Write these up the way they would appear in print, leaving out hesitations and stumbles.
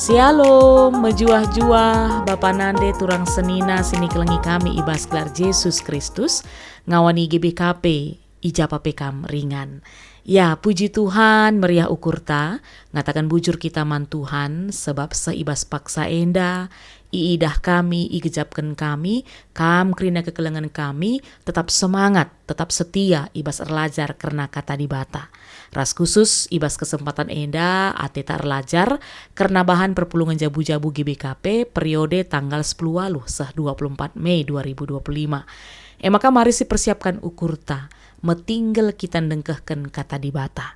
Shalom, mejuah-juah, Bapa Nande turang senina sini kelengi kami ibas gelar Yesus Kristus, ngawani GBKP, ijapa pekam ringan. Ya, puji Tuhan, meriah ukurta, ngatakan bujur kita man Tuhan, sebab seibas paksa enda, iidah kami, igejapkan kami, kam kerina kekelengan kami, tetap semangat, tetap setia, ibas erlajar karena kata dibata. Ras khusus ibas kesempatan enda ateta erlajar karena bahan perpulungan jabu-jabu GBKP periode tanggal 10 walu seh 24 Mei 2025. Maka mari si persiapkan ukurta, metinggal kita dengkehkan kata dibata.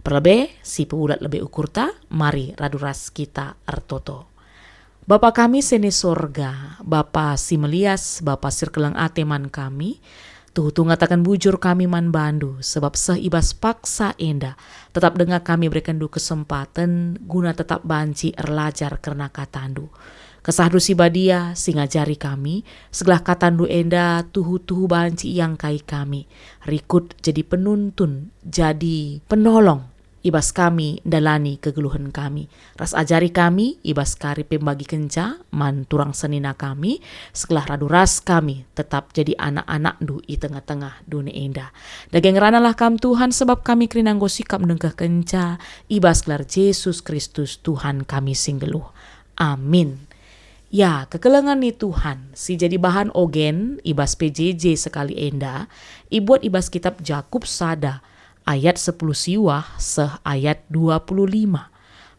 Perlebih si peulat lebih ukurta, mari raduras kita ertoto. Bapa kami sene sorga, Bapa si melias, Bapa sirkelang ateman kami, Tuh ngatakan bujur kami man bandu, sebab seibas paksa enda, tetap dengar kami berikan du kesempatan, guna tetap banci erlajar karena katandu. Kesahdu si badia, si ngajari kami, segelah katandu enda, tuhu banci yang kai kami, rikut jadi penuntun, jadi penolong, ibas kami dalani kegeluhan kami. Ras ajari kami, ibas kari pembagi kenca, man turang senina kami, sekelah radu ras kami, tetap jadi anak-anak du i tengah-tengah dunia indah. Dageng ranalah kam Tuhan, sebab kami kerinanggo sikap nengkah kenca, ibas gelar Yesus Kristus Tuhan kami singgeluh. Amin. Ya, kekelengan ni Tuhan, si jadi bahan ogen, ibas PJJ sekali enda, ibuat ibas kitab Jakub sada, ayat 10 siwah seh ayat 25.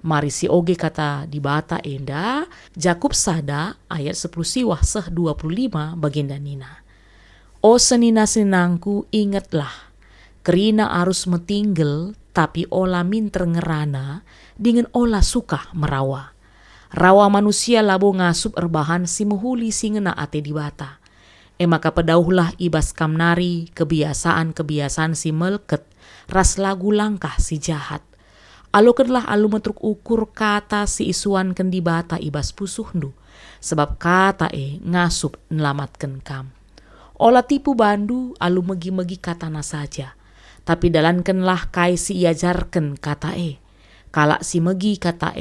Mari si oge kata dibata enda, Jakub sada ayat 10 siwah seh 25 baginda nina. O senina-senangku ingatlah, kerina arus metinggel tapi ola minter ngerana, dengan ola suka merawa. Rawa manusia labo ngasup erbahan si muhuli si ngena ate dibata. Maka pedauhlah ibas kamnari kebiasaan-kebiasaan si melket, ras lagu langkah si jahat. Alukenlah alu metruk ukur kata si isuan kendibata ibas pusuhndu, sebab kata ngasup nelamatkan kam. Ola tipu bandu alu megi-megi katana saja, tapi dalankenlah kai si iajarken kata Kalak si megi kata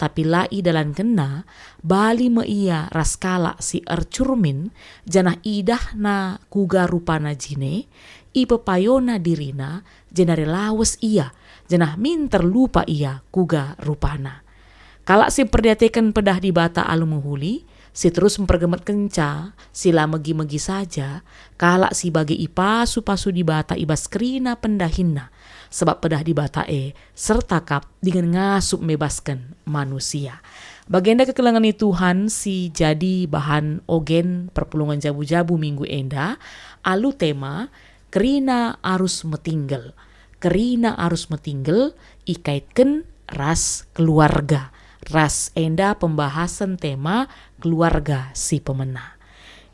tapi lai dalan kena, bali me ia ras kalak si ercurmin, janah idah na kuga rupana jine, i pepayona dirina, jenare lawes ia, janah minter lupa ia kuga rupana. Kalak si perdiatekan pedah di bata alu menghuli, si terus mempergemet kenca, sila megi-megi saja, kalak si bagi ipasu-pasu di bata ibas kerina pendahinna, sebab pedah di bata serta kap dengan ngasup mebaskan manusia. Bagenda kekelangan Tuhan si jadi bahan ogen perpulungan jabu-jabu minggu enda, alu tema kerina arus metinggal. Kerina arus metinggal ikaitkan ras keluarga. Ras enda pembahasan tema keluarga si pemena.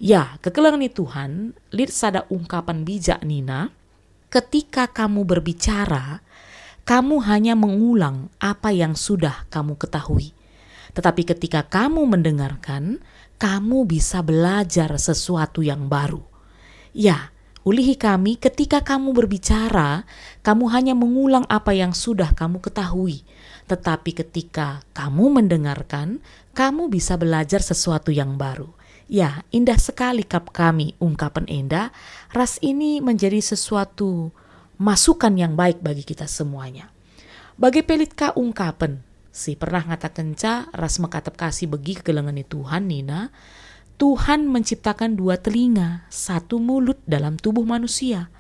Ya, kekelangan Tuhan, lid sada ungkapan bijak nina, ketika kamu berbicara, kamu hanya mengulang apa yang sudah kamu ketahui. Tetapi ketika kamu mendengarkan, kamu bisa belajar sesuatu yang baru. Ya, ulihi kami, ketika kamu berbicara, kamu hanya mengulang apa yang sudah kamu ketahui. Tetapi ketika kamu mendengarkan, kamu bisa belajar sesuatu yang baru. Ya, indah sekali kap kami ungkapan enda, ras ini menjadi sesuatu masukan yang baik bagi kita semuanya. Bagi pelitka ungkapan, si pernah ngatakan ras mekatap kasih bagi kegelengan Tuhan nina, Tuhan menciptakan 2 telinga, 1 mulut dalam tubuh manusia,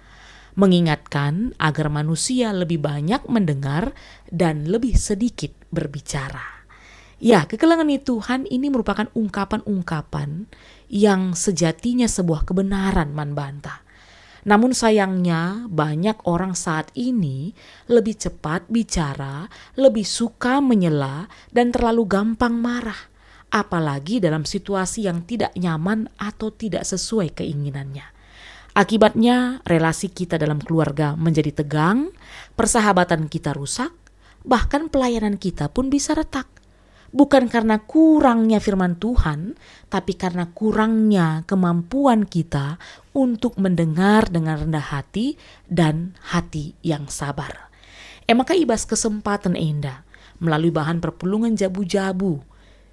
mengingatkan agar manusia lebih banyak mendengar dan lebih sedikit berbicara. Ya, kekelangan Tuhan ini merupakan ungkapan-ungkapan yang sejatinya sebuah kebenaran man bantah. Namun sayangnya banyak orang saat ini lebih cepat bicara, lebih suka menyela dan terlalu gampang marah. Apalagi dalam situasi yang tidak nyaman atau tidak sesuai keinginannya. Akibatnya relasi kita dalam keluarga menjadi tegang, persahabatan kita rusak, bahkan pelayanan kita pun bisa retak. Bukan karena kurangnya firman Tuhan, tapi karena kurangnya kemampuan kita untuk mendengar dengan rendah hati dan hati yang sabar. Maka ibas kesempatan enda melalui bahan perpulungan jabu-jabu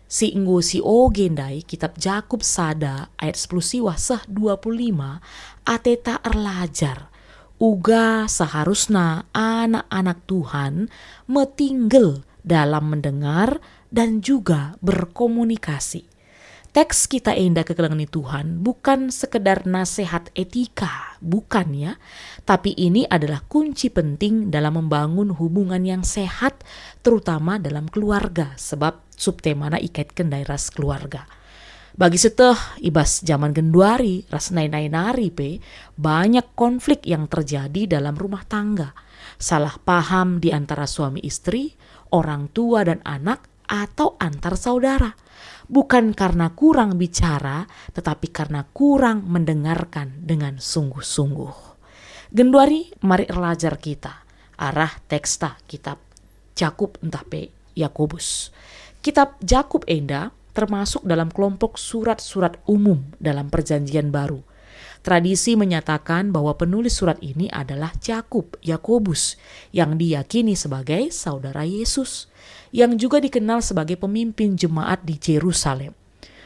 Si inggo si ogendai kitab Jakub sada ayat 10 siwah seh 25 ateta erlajar. Uga seharusnya anak-anak Tuhan metinggal dalam mendengar dan juga berkomunikasi. Teks kita enda kekelengan Tuhan bukan sekedar nasihat etika, bukan ya. Tapi ini adalah kunci penting dalam membangun hubungan yang sehat, terutama dalam keluarga. Sebab subtemana ikaitkan dari ras keluarga. Bagi seteh ibas zaman genduari, ras nai-nari pe, banyak konflik yang terjadi dalam rumah tangga. Salah paham di antara suami istri, orang tua dan anak, atau antar saudara. Bukan karena kurang bicara, tetapi karena kurang mendengarkan dengan sungguh-sungguh. Genduari mari erlajar kita, arah teksta kitab Jakub entah pe Yakobus. Kitab Jakub enda termasuk dalam kelompok surat-surat umum dalam perjanjian baru. Tradisi menyatakan bahwa penulis surat ini adalah Yakobus yang diyakini sebagai saudara Yesus, yang juga dikenal sebagai pemimpin jemaat di Yerusalem.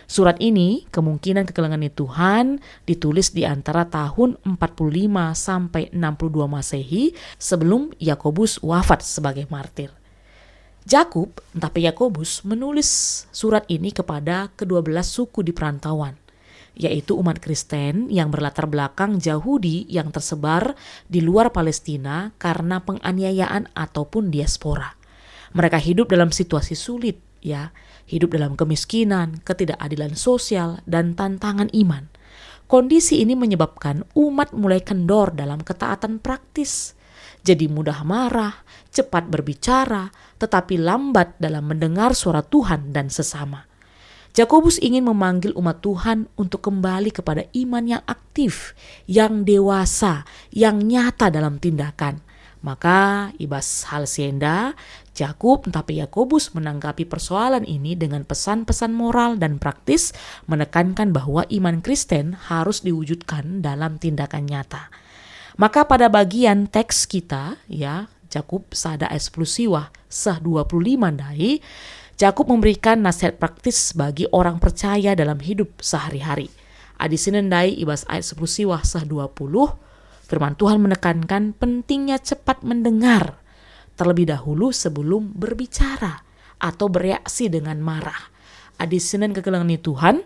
Surat ini kemungkinan kekelengan Tuhan ditulis di antara tahun 45 sampai 62 Masehi sebelum Yakobus wafat sebagai martir. Jakub, entah Yakobus, menulis surat ini kepada ke-12 suku di perantauan, yaitu umat Kristen yang berlatar belakang Yahudi yang tersebar di luar Palestina karena penganiayaan ataupun diaspora. Mereka hidup dalam situasi sulit, ya, hidup dalam kemiskinan, ketidakadilan sosial, dan tantangan iman. Kondisi ini menyebabkan umat mulai kendor dalam ketaatan praktis. Jadi mudah marah, cepat berbicara, tetapi lambat dalam mendengar suara Tuhan dan sesama. Yakobus ingin memanggil umat Tuhan untuk kembali kepada iman yang aktif, yang dewasa, yang nyata dalam tindakan. Maka ibas hal sienda, Jakub tapi Yakobus menanggapi persoalan ini dengan pesan-pesan moral dan praktis, menekankan bahwa iman Kristen harus diwujudkan dalam tindakan nyata. Maka pada bagian teks kita, ya, Jakub sada ayat 10 siwah seh 25 dai, Jakub memberikan nasihat praktis bagi orang percaya dalam hidup sehari-hari. Adi sinendai ibas ayat 10 siwah seh 20, firman Tuhan menekankan pentingnya cepat mendengar terlebih dahulu sebelum berbicara atau bereaksi dengan marah. Adi sinen kekelengan Tuhan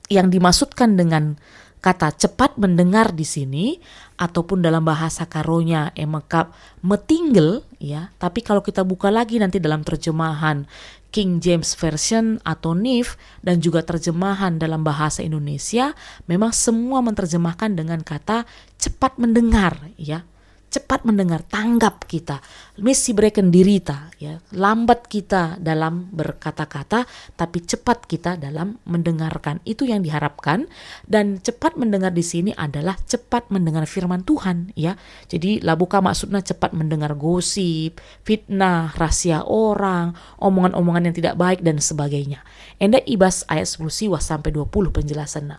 yang dimaksudkan dengan kata cepat mendengar di sini ataupun dalam bahasa karonya emekap metinggal, ya. Tapi kalau kita buka lagi nanti dalam terjemahan King James Version atau NIV dan juga terjemahan dalam bahasa Indonesia, memang semua menerjemahkan dengan kata cepat mendengar, ya. Cepat mendengar, tanggap kita, misi bereken dirita, ya. Lambat kita dalam berkata-kata, tapi cepat kita dalam mendengarkan. Itu yang diharapkan. Dan cepat mendengar di sini adalah cepat mendengar firman Tuhan, ya. Jadi bukan maksudnya cepat mendengar gosip, fitnah, rahasia orang, omongan-omongan yang tidak baik dan sebagainya. Enda ibas ayat 10 siwah sampai 20 penjelasannya.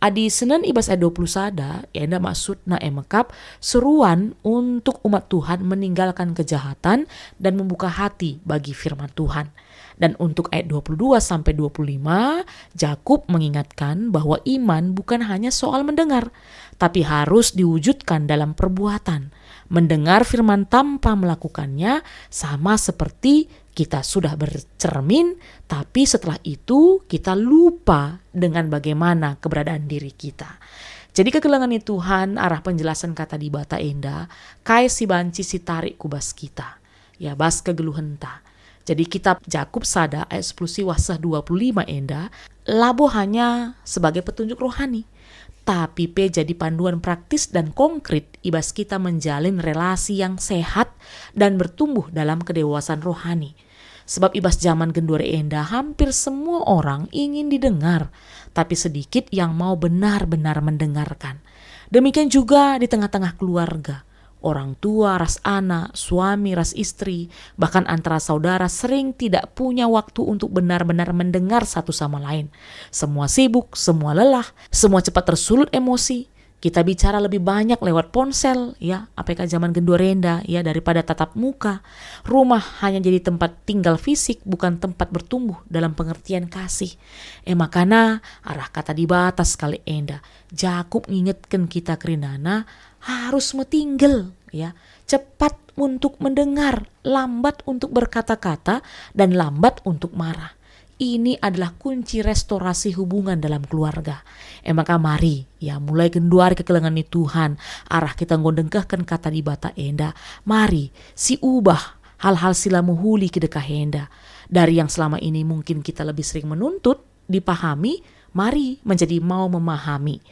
Adi Senin ibas ayat 20 sada, enda maksudna emekap seruan untuk umat Tuhan meninggalkan kejahatan dan membuka hati bagi firman Tuhan. Dan untuk ayat 22 sampai 25, Jakub mengingatkan bahwa iman bukan hanya soal mendengar, tapi harus diwujudkan dalam perbuatan. Mendengar firman tanpa melakukannya sama seperti kita sudah bercermin, tapi setelah itu kita lupa dengan bagaimana keberadaan diri kita. Jadi kekelengan Tuhan arah penjelasan kata di bata enda, kai si banci si tarik kubas kita. Ya bas kegeluhenta. Jadi kitab Jakub sada ayat 10 siwah seh 25 enda, labo hanya sebagai petunjuk rohani. Tapi jadi panduan praktis dan konkret ibas kita menjalin relasi yang sehat dan bertumbuh dalam kedewasaan rohani. Sebab ibas zaman genduare enda hampir semua orang ingin didengar, tapi sedikit yang mau benar-benar mendengarkan. Demikian juga di tengah-tengah keluarga. Orang tua, ras anak, suami, ras istri, bahkan antara saudara sering tidak punya waktu untuk benar-benar mendengar satu sama lain. Semua sibuk, semua lelah, semua cepat tersulut emosi. Kita bicara lebih banyak lewat ponsel ya, APK zaman gendorenda ya, daripada tatap muka. Rumah hanya jadi tempat tinggal fisik, bukan tempat bertumbuh dalam pengertian kasih. Makana arah kata di batas kali enda. Jakub ngingetkan kita kerinana harus metinggal ya, cepat untuk mendengar, lambat untuk berkata-kata, dan lambat untuk marah. Ini adalah kunci restorasi hubungan dalam keluarga. Maka mari ya mulai genduari kekelengan ni Tuhan, arah kita ngodengkahkan kata di bata enda. Mari si ubah hal-hal sila muhuli kedekah enda. Dari yang selama ini mungkin kita lebih sering menuntut, dipahami, mari menjadi mau memahami.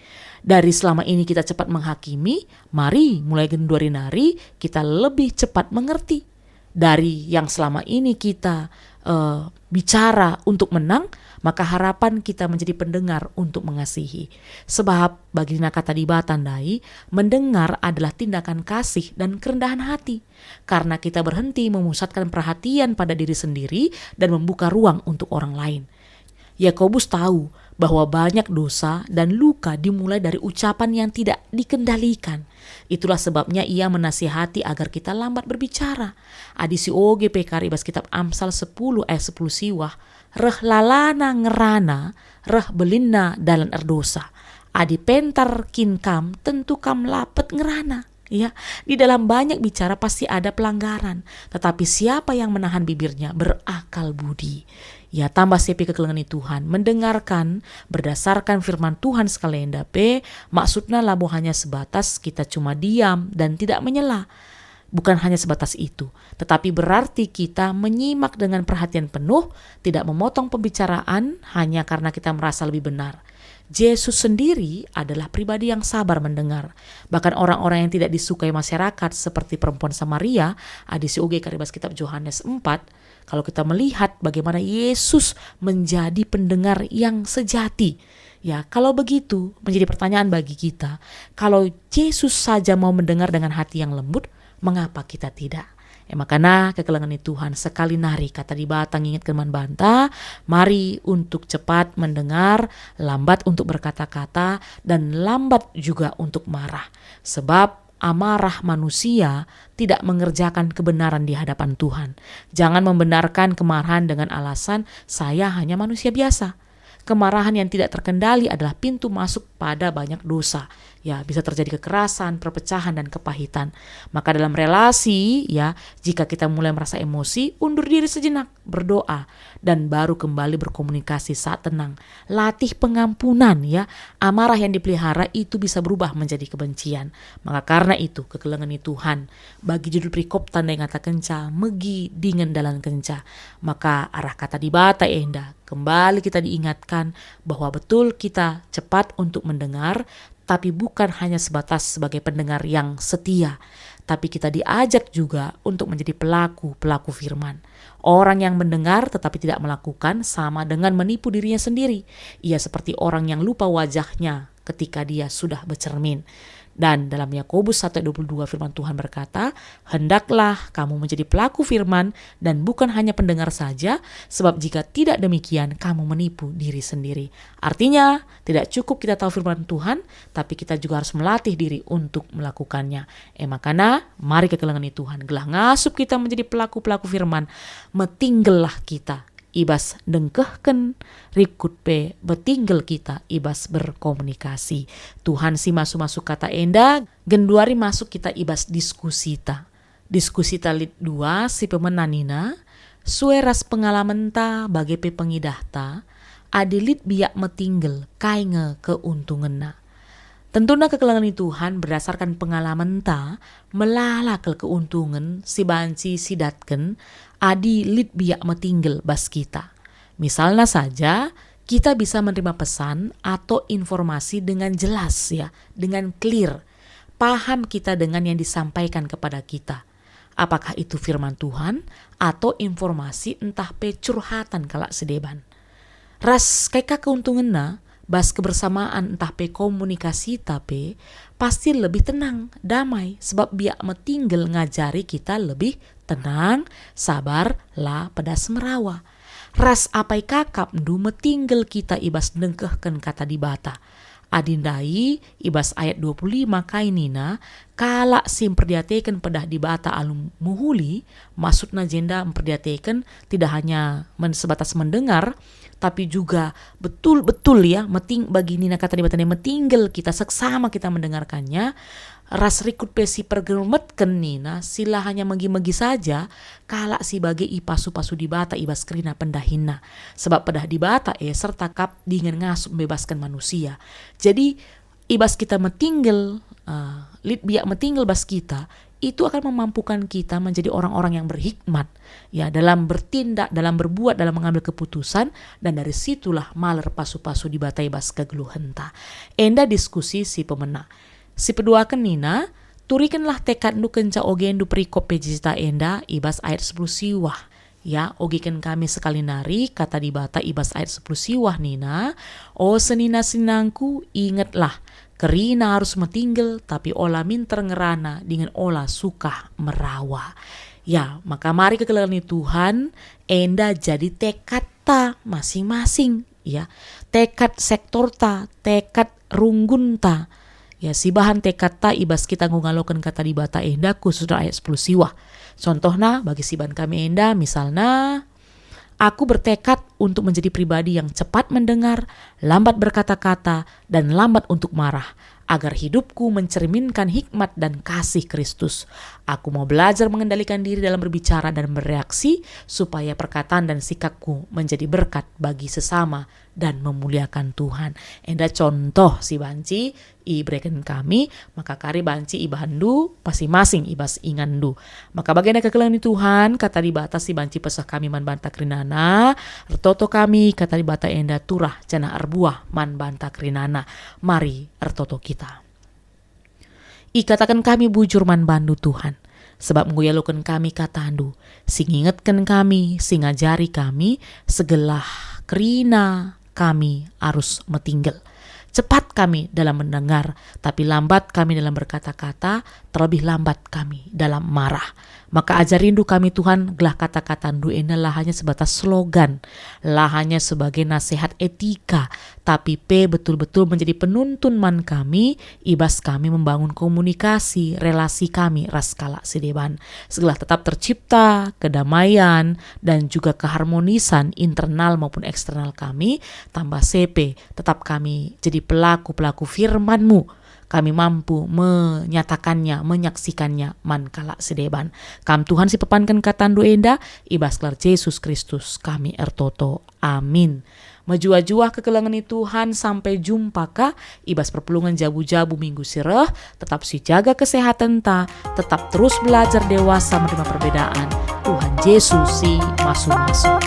Dari selama ini kita cepat menghakimi, mari mulai genduari nari kita lebih cepat mengerti. Dari yang selama ini kita bicara untuk menang, maka harapan kita menjadi pendengar untuk mengasihi. Sebab bagi kata di batandai, mendengar adalah tindakan kasih dan kerendahan hati. Karena kita berhenti memusatkan perhatian pada diri sendiri dan membuka ruang untuk orang lain. Yakobus tahu bahwa banyak dosa dan luka dimulai dari ucapan yang tidak dikendalikan. Itulah sebabnya ia menasihati agar kita lambat berbicara. Adisi oge pekari bas kitab Amsal 10 ayat 10 siwah. Reh lalana ngerana, reh belinna dalam erdosa. Adi pentar kinkam tentu kam lapet ngerana. Ya, di dalam banyak bicara pasti ada pelanggaran, tetapi siapa yang menahan bibirnya berakal budi. Ya, tambah sepi kekelengan Tuhan, mendengarkan berdasarkan firman Tuhan sekalian dape, maksudnya labo hanya sebatas kita cuma diam dan tidak menyela. Bukan hanya sebatas itu, tetapi berarti kita menyimak dengan perhatian penuh, tidak memotong pembicaraan hanya karena kita merasa lebih benar. Yesus sendiri adalah pribadi yang sabar mendengar. Bahkan orang-orang yang tidak disukai masyarakat seperti perempuan Samaria, adisi uge karibas kitab Yohanes 4, kalau kita melihat bagaimana Yesus menjadi pendengar yang sejati. Ya, kalau begitu menjadi pertanyaan bagi kita, kalau Yesus saja mau mendengar dengan hati yang lembut, mengapa kita tidak? Makanya kekelengan Tuhan sekali nari kata di batang ingat keman banta, mari untuk cepat mendengar, lambat untuk berkata-kata, dan lambat juga untuk marah. Sebab amarah manusia tidak mengerjakan kebenaran di hadapan Tuhan. Jangan membenarkan kemarahan dengan alasan saya hanya manusia biasa. Kemarahan yang tidak terkendali adalah pintu masuk pada banyak dosa. Ya, bisa terjadi kekerasan, perpecahan, dan kepahitan. Maka dalam relasi, ya, jika kita mulai merasa emosi, undur diri sejenak, berdoa, dan baru kembali berkomunikasi saat tenang. Latih pengampunan, ya. Amarah yang dipelihara itu bisa berubah menjadi kebencian. Maka karena itu, kekelengan Tuhan, bagi judul perikop tanda yang kata kenca, megi dingin dalam kenca. Maka arah kata di bata enda, kembali kita diingatkan bahwa betul kita cepat untuk mendengar, tapi bukan hanya sebatas sebagai pendengar yang setia, tapi kita diajak juga untuk menjadi pelaku firman. Orang yang mendengar tetapi tidak melakukan sama dengan menipu dirinya sendiri. Ia seperti orang yang lupa wajahnya ketika dia sudah bercermin. Dan dalam Yakobus 1:22 firman Tuhan berkata, hendaklah kamu menjadi pelaku firman dan bukan hanya pendengar saja, sebab jika tidak demikian kamu menipu diri sendiri. Artinya tidak cukup kita tahu firman Tuhan, tapi kita juga harus melatih diri untuk melakukannya. Makanya mari kekelengan Tuhan, gelah ngasup kita menjadi pelaku firman, metinggallah kita ibas dengkehken rikut pe betinggal kita ibas berkomunikasi. Tuhan si masuk kata enda genduari masuk kita ibas diskusita lit 2 si pemenanina sueras pengalaman ta bagai pe pengidahta adilit biak metinggal kainge keuntungan. Tentunya kekelengan Tuhan berdasarkan pengalaman ta melalak keuntungan si banci sidatken adi lit biak metinggal bas kita. Misalnya saja kita bisa menerima pesan atau informasi dengan jelas ya, dengan clear. Paham kita dengan yang disampaikan kepada kita. Apakah itu firman Tuhan atau informasi entah pe curhatan kalak sedeban. Ras kayak keuntungannya bas kebersamaan entah pe komunikasi tapi pasti lebih tenang, damai, sebab biak metinggal ngajari kita lebih tenang, sabar, lah pedas merawa. Ras apai kakap ndu metinggal kita ibas dengkehken kata di bata. adindai ibas ayat 25 kainina kala sim perdiateken pedah di bata alum muhuli, maksudna jenda memperdiateken tidak hanya sebatas mendengar, tapi juga betul-betul ya bagi nina kata di batanya metinggal kita seksama kita mendengarkannya. Ras rikut pesi pergemetken nina sila hanya megi-megi saja kala si bagi ipasu-pasu di bata ibas kerina pendahina, sebab pedah di bata serta kap dengan ngasup membebaskan manusia. Jadi ibas kita metinggal biak metinggal bas kita itu akan memampukan kita menjadi orang-orang yang berhikmat ya dalam bertindak, dalam berbuat, dalam mengambil keputusan, dan dari situlah maler pasu-pasu di bata ibas kegeluhenta. Enda diskusi si pemena. Si peduakan nina, turikanlah tekad nu kenca ogendu perikop pejista enda ibas ayat 10 siwah. Ya, ogikan kami sekali nari kata di bata ibas ayat 10 siwah nina. O senina sinangku, ingatlah kerina harus metinggal tapi olah minter ngerana dengan olah suka merawa. Ya, maka mari kekelalani Tuhan enda jadi tekad ta masing-masing ya. Tekad sektor ta, tekad runggun ta. Ya, si bahan tekad ta ibas kita ngalokan kata di bata enda khusus ayat 10 siwah. Contohnya bagi si bahan kami enda misalnya, aku bertekad untuk menjadi pribadi yang cepat mendengar, lambat berkata-kata, dan lambat untuk marah, agar hidupku mencerminkan hikmat dan kasih Kristus. Aku mau belajar mengendalikan diri dalam berbicara dan bereaksi, supaya perkataan dan sikapku menjadi berkat bagi sesama dan memuliakan Tuhan. Enda contoh si banci ibrekan kami, maka kari banci ibahandu masing-masing ibas ingandu. Maka bagian kekelangan Tuhan kata di bata si banci pesah kami man banta krinana, ertoto kami kata di bata enda turah jana arbuah man banta krinana. Mari ertoto kita. Ikatakan kami bujur man bandu Tuhan, sebab menguyalukan kami katandu, sing ingatkan kami, sing ngajari kami, segelah kerina kami harus metinggal. Cepat kami dalam mendengar, tapi lambat kami dalam berkata-kata, terlebih lambat kami dalam marah. Maka ajar rindu kami Tuhan, gelah kata-kata ndu lah hanya sebatas slogan, lah hanya sebagai nasihat etika, tapi betul-betul menjadi penuntun man kami, ibas kami membangun komunikasi, relasi kami raskala sedeban. Segelah tetap tercipta kedamaian dan juga keharmonisan internal maupun eksternal kami, tambah CP, tetap kami jadi pelaku-pelaku firman-Mu. Kami mampu menyatakannya, menyaksikannya man kala sedeban. Kam Tuhan si pepankan katandu enda, ibas klar Yesus Kristus kami ertoto. Amin. Majua-jua kekelangan Tuhan sampai jumpa ka ibas perpelungan jabu-jabu minggu sireh. Tetap si jaga kesehatan ta, tetap terus belajar dewasa menerima perbedaan. Tuhan Yesus si masuk-masuk.